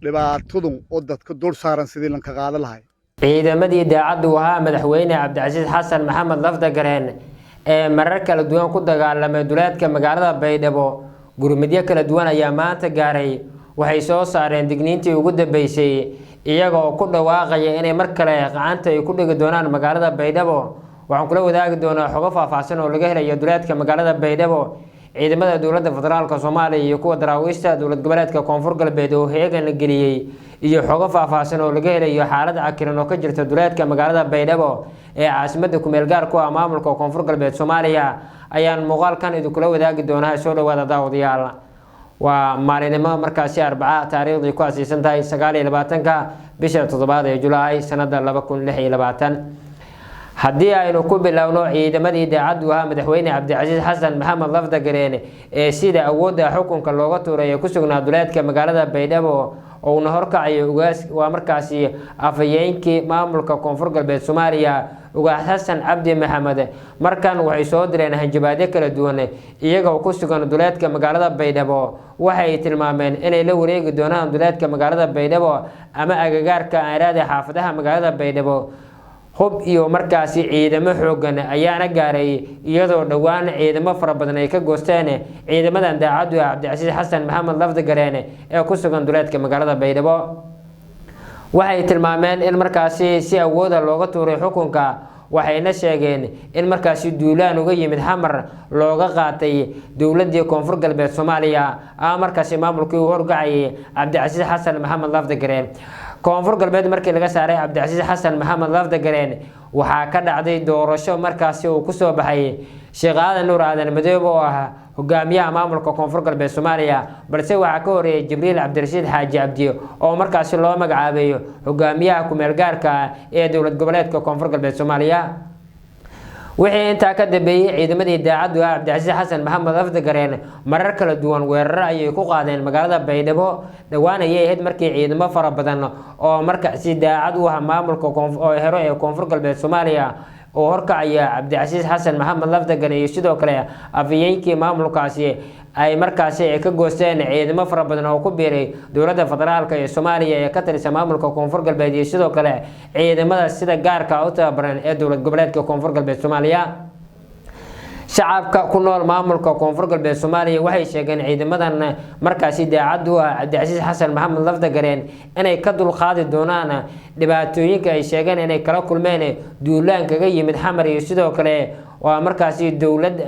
dhibaatadun oo dadka dul saaran sidii lan ka qaadan lahay ciidamadii daacaddu ahaa madaxweyne Cabdicasiis Xasan Maxamed Laftagareen ee marar kala duwan ku dagaalamay duleedka magaalada Baydhabo gurmadyo kala duwan ayaa maanta gaaray waxay soo saareen digniintii ugu dambeysay iyagoo ku dhawaaqaya inay mar kale gacanta ay ku dhigi doonaan magaalada Baydhabo waxaan kula wadaagi doonaa xogo faahfaahsan oo laga helayo duleedka magaalada Baydhabo ciidamada dowladda federaalka Soomaaliya iyo kuwa daraawiishta dowlad goboleedka Koonfur Galbeed oo heegan la geliyay iyo xogo faahfaahsan oo laga helayo xaalad cakiran oo ka jirta duleedka magaalada Baydhabo ee caasimadda ku meel gaar ku ah maamulka Koonfur Galbeed Soomaaliya ayaan muuqaalkan idin kula wadaagi doonaa soo dhawaada daawadayaal waa maalinimo markaasi Arbaca taariikhdii ku aasaysan tahay 29ka bisha 7 ee Julaay sanada 2026 haddii aynu ku bilowno ciidamadii daacaddu ahaa madaxweyne Cabdicasiis Xasan Maxamed Laftagareen ee sida awoodda xukunka looga tuuray ku sugnaa duleedka magaalada Baydhabo oo uu horkacay ugaas waa markaasi afayeenkii maamulka Koonfur Galbeed Soomaaliya ugaas Xasan Cabdi Maxamed markan waxay soo direen hanjabaadyo kala duwan iyagoo ku sugan duleedka magaalada Baydhabo waxay tilmaameen inay la wareegi doonaan duleedka magaalada Baydhabo ama agagaarka aaraada xaafadaha magaalada Baydhabo hub iyo markaasi ciidamo xoogan ayaana gaaray iyadoo dhawaan ciidamo fara badan ay ka goosteen ciidamadan daacaddu ah Cabdicasiis Xasan Maxamed Laftagareen ee ku sugan duleedka magaalada Baydhabo waxay tilmaameen in markaasi si awooda looga tuuray xukunka waxayna sheegeen in markaasi duulaan uga yimid xamar looga qaatay dowladda Koonfur Galbeed Soomaaliya markaasi maamulkii uu horgacay Cabdicasiis Xasan Maxamed Laftagareen Koonfur Galbeed markii laga saaray Cabdicasiis Xasan Maxamed Laftagareen waxaa ka dhacday doorasho markaasi uu ku soo baxay Sheekh Aadan Nuur Aadan Madoobe oo ah hogaamiyaha maamulka Koonfur Galbeed Soomaaliya balse waxaa ka horeeyay Jibriil Cabdirashiid Xaaji Cabdi oo markaasi loo magacaabay hogaamiyaha ku meel gaarka ee dowlad goboleedka Koonfur Galbeed Soomaaliya wixii inta ka dambeeyay ciidamadii daacaddu ah Cabdicasiis Xasan Maxamed Laftagareen marar kala duwan weerar ayay ku qaadeen magaalada Baydhabo dhawaan ayay ahayd markii ciidamo fara badan oo markaasi daacad u ah maamulka hero ee Koonfur Galbeed Soomaaliya oo horkacaya Cabdicasiis Xasan Maxamed Laftagareen iyo sidoo kale afayeenkii maamulkaasi ay markaasi ka goosteen ciidamo fara badan oo ku biiray dowladda federaalka ee Soomaaliya ee ka tirsan maamulka Koonfur Galbeed iyo sidoo kale ciidamada sida gaarka u tababaran ee dowlad goboleedka Koonfur Galbeed Soomaaliya shacabka ku nool maamulka Koonfur Galbeed Soomaaliya waxay sheegeen ciidamadan markaasi daacaddu ah Cabdicasiis Xasan Maxamed Laftagareen inay ka dulqaadi doonaan dhibaatooyinka ay sheegeen inay kala kulmeen duulaan kaga yimid xamar iyo sidoo kale waa markaasi dowlad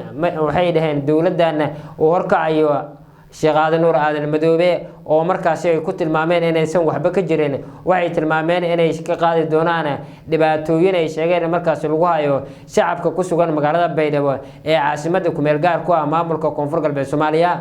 waxay dhaheen dowladan uu horkacayo Sheekh Aadan Nuur Aadan Madoobe oo markaasi ay ku tilmaameen inaysan waxba ka jirin waxay tilmaameen inay ka qaadi doonaan dhibaatooyin ay sheegeen markaasi lagu hayo shacabka ku sugan magaalada Baydhabo ee caasimadda ku meel gaar ku ah maamulka Koonfur Galbeed Soomaaliya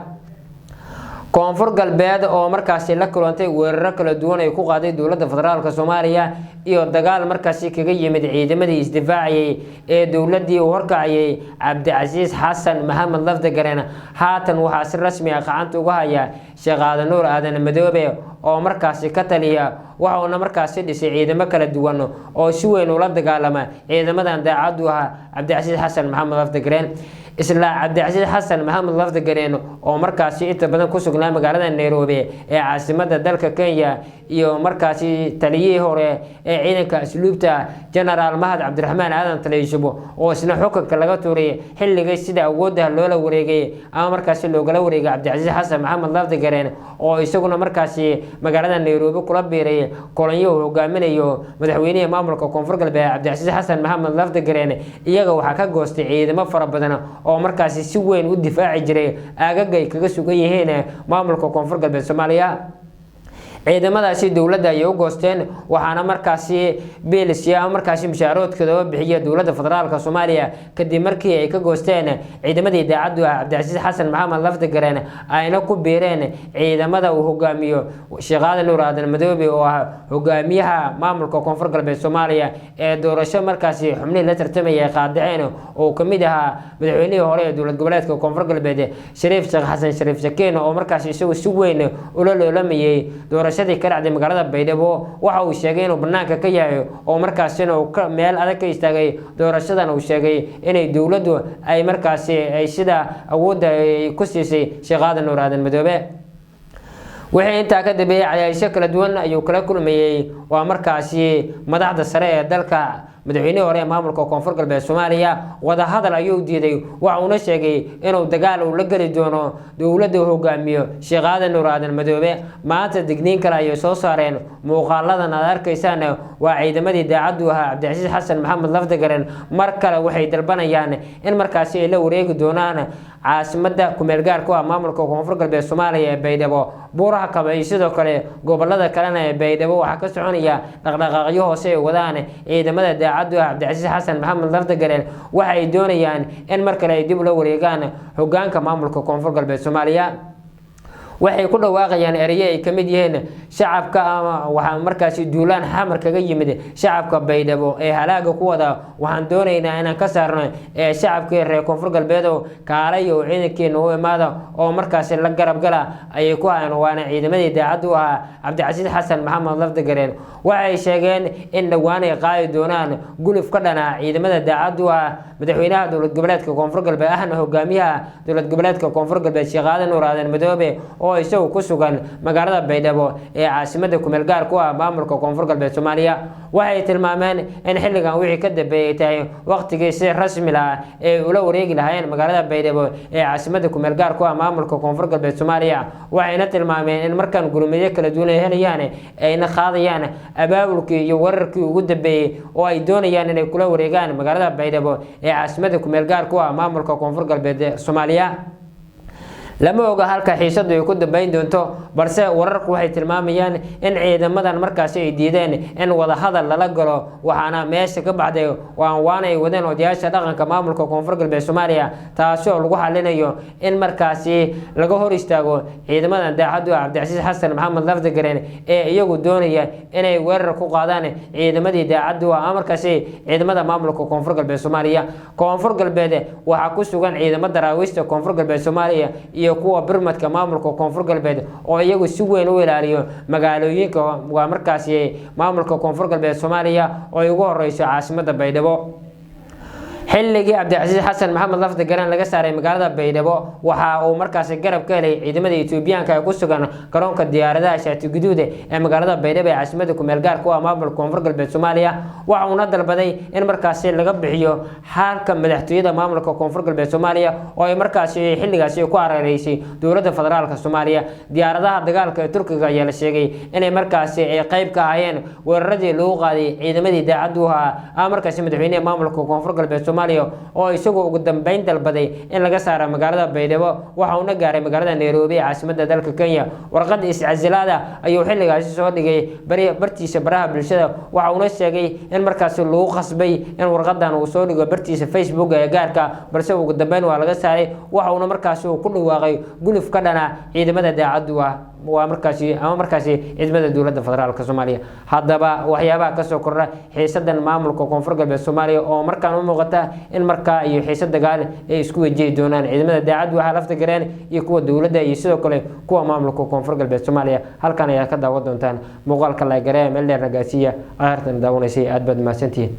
Koonfur Galbeed oo markaasi la kulantay weerar kala duwan ay ku qaaday dowladda federaalka Soomaaliya iyo dagaal markaasi kaga yimid ciidamadii isdifaaciyay ee dowladii uu horkacayay Cabdicasiis Xasan Maxamed Laftagareen haatan waxaa si rasmi ah gacanta uga haya Sheekh Aadan Nuur Aadan Madoobe oo markaasi ka taliya waxaana markaasi dhisay ciidamo kala duwan oo si weyn ula dagaalama ciidamadan daacaddu ah Cabdicasiis Xasan Maxamed Laftagareen isla Cabdicasiis Xasan Maxamed Laftagareen oo markaasi inta badan ku sugnaa magaalada Nairobi ee caasimadda dalka Kenya iyo markaasi taliyihii hore ee ciidanka asluubta General Mahad Cabdiraxmaan Aadan Taliishubo oo isna xukunka laga tuuray xilligii sida awoodda loola wareegay ama markaasi loogala wareegay Cabdicasiis Xasan Maxamed Laftagareen oo isaguna markaasi magaalada Nairobi kula biiray kolonyo hogaaminayo madaxweynaha maamulka Koonfur Galbeed Cabdicasiis Xasan Maxamed Laftagareen iyaga waxaa ka goostay ciidamo fara badan oo markaasi si weyn u difaaci jiray aagagay kaga sugan yihiin maamulka Koonfur Galbeed Soomaaliya ciidamadaasi dowladda ay u goosteen waxaana markaasi beelisiya markaasi mushaaradkooda bixiya dowladda federaalka Soomaaliya kadib markii ay ka goosteen ciidamadii daacaddu ah Cabdicasiis Xasan Maxamed Laftagareen ayna ku biireen ciidamada uu hogaamiyo Sheekh Aadan Nuur Aadan Madoobe oo ah hogaamiyaha maamulka Koonfur Galbeed Soomaaliya ee doorasho markaasi xubnihi la tartamaya qaadaceen oo kamid ahaa madaxweynihii hore ee dowlad goboleedka Koonfur Galbeed Shariif Sheekh Xasan Shariif Sakiin oo markaasi isagu si weyn ula loolamayay doorashadii ka dhacday magaalada Baydhabo waxa uu sheegay inuu banaanka ka yahay oo markaasina uu meel adag ka istaagay doorashadan uu sheegay inay dowladdu ay markaasi ay sida awoodda ku siisay Sheekh Aadan Nuur Aadan Madoobe wixii intaa ka dambeeyay cadaadisyo kala duwan ayuu kala kulmayay waa markaasi madaxda sare ee dalka madaxweynaha hore ee maamulka koonfur galbeed Soomaaliya wada hadal ayuu diiday waxa uu sheegay inuu dagaal u la gali doono dawladda hogaamiyo Sheekh Aadan Nuur Aadan Madoobe maanta digniin kale ay soo saareen muuqaaladan aad arkaysaan waa ciidamadii daacadu ahaa Cabdicasiis Xasan Maxamed Lafdagaren mar kale waxay dalbanayaan in markaasi ay la wareegi doonaan caasimada ku meel gaarka ah maamulka koonfur galbeed Soomaaliya ee Baydhabo buuraha Kaba iyo sidoo kale gobolada kalena ee Baydhabo waxa ka soconaya dhaqdhaqaaqyo hoose oo wadaan ciidamada daacadu ah Cabdicasiis Xasan Maxamed Lafdagaren waxa ay doonayaan in mar kale ay dib ula wareegaan hoggaanka maamulka koonfur galbeed Soomaaliya waxay ku dhawaaqayaan erey ay kamid yihiin shacabka ama waxa markaasi duulaan xamar kaga yimid shacabka Baydhabo ee halaaga ku wada waxaan doonaynaa inaan ka saarno ee shacabka reer koonfur galbeed oo kaalay oo ciidankeena u imaada oo markaasi la garab gala ay ku hayaan waana ciidamadii daacadu ah Cabdicasiis Xasan Maxamed Lafdagaren waxay sheegeen in dhawaan ay qaadi doonaan guluf ka dhana ciidamada daacadu ah madaxweynaha dowlad goboleedka koonfur galbeed ahna hogaamiyaha dowlad goboleedka koonfur galbeed Sheekh Aadan Nuur Aadan Madoobe oo isagu ku sugan magaalada Baydhabo ee caasimada ku meel gaar ku ah maamulka koonfur galbeed Soomaaliya waxay tilmaameen in xilligan wixii ka dambeeyay tahay waqtigii si rasmi ah ee ula wareegi lahaayeen magaalada Baydhabo ee caasimada ku meel gaar ku ah maamulka koonfur galbeed Soomaaliya waxayna tilmaameen in markan gurmadyo kala duwan ay helayaan ayna qaadayaan abaabulkii iyo wararkii ugu dambeeyay oo ay doonayaan inay kula wareegaan magaalada Baydhabo ee caasimada ku meel gaar ku ah maamulka koonfur galbeed Soomaaliya lama oga halka xiisadu ay ku dambeyn doonto balse wararku waxay tilmaamayaan in ciidamadan markaasi ay diideen in wada hadal lala galo waxaana meesha ka baxday waanay wadeen odayaasha dhaqanka maamulka koonfur galbeed Soomaaliya taasoo lagu xalinayo in markaasi laga hor istaago ciidamadan daacadu ah Cabdicasiis Xasan Maxamed Lafdagaren ee iyagu doonaya inay weerar ku qaadaan ciidamadii daacadu ah markaasi ciidamada maamulka koonfur galbeed Soomaaliya koonfur galbeed waxa ku sugan ciidamada daraawiishta koonfur galbeed Soomaaliya iyo kuwa birmadka maamulka koonfur galbeed oo iyagu si weyn u ilaaliyo magaalooyinka waa markaasi maamulka koonfur galbeed Soomaaliya oo ugu horeyso caasimada Baydhabo xilligii Cabdicasiis Xasan Maxamed Lafdagaren laga saaray magaalada Baydhabo waxa uu markaasi garab ka helay ciidamada Itoobiyaanka ee ku sugan garoonka diyaaradaha Shaati Guduud ee magaalada Baydhabo ee caasimada ku meel gaar ku ah maamulka koonfur galbeed Soomaaliya waxa uu dalbaday in markaasi laga bixiyo halka madaxtooyada maamulka koonfur galbeed Soomaaliya oo ay markaasi xilligaasi ku arareysay dowladda federaalka Soomaaliya diyaaradaha dagaalka ee Turkiga ayaa la sheegay inay markaasi ay qayb ka ahaayeen weeraradii lagu qaaday ciidamadii daacadu ah markaasi madaxweynaha maamulka koonfur galbeed oo isagu ugu dambeyn dalbaday in laga saaro magaalada Baydhabo waxa uu gaaray magaalada Nairobi ee caasimada dalka Kenya warqad iscazilaada ayuu xilligaasi soo dhigay bartiisa baraha bulshada waxa uu sheegay in markaas lagu qasbay in warqadan uu soo dhigo bartiisa Facebook ee gaarka balse ugu dambeyn waa laga saaray waxa uu markaas ku dhawaaqay guluf ka dhana ciidamada daacadu ah waa markaasi ciidamada dowladda federaalka Soomaaliya hadaba waxyaabaha ka soo kordha xiisadan maamulka koonfur galbeed Soomaaliya oo markaan u muuqata in markaa iyo xiisad dagaal ay isku wajihi doonaan ciidamada daacadu ah Lafdagaren iyo kuwa dowladda iyo sidoo kale kuwa maamulka koonfur galbeed Soomaaliya halkan ayaa ka daawan doontaan muuqaalka la gareeyay meel dheer ragaasiya aartan daawanaysay aad baad mahadsantihiin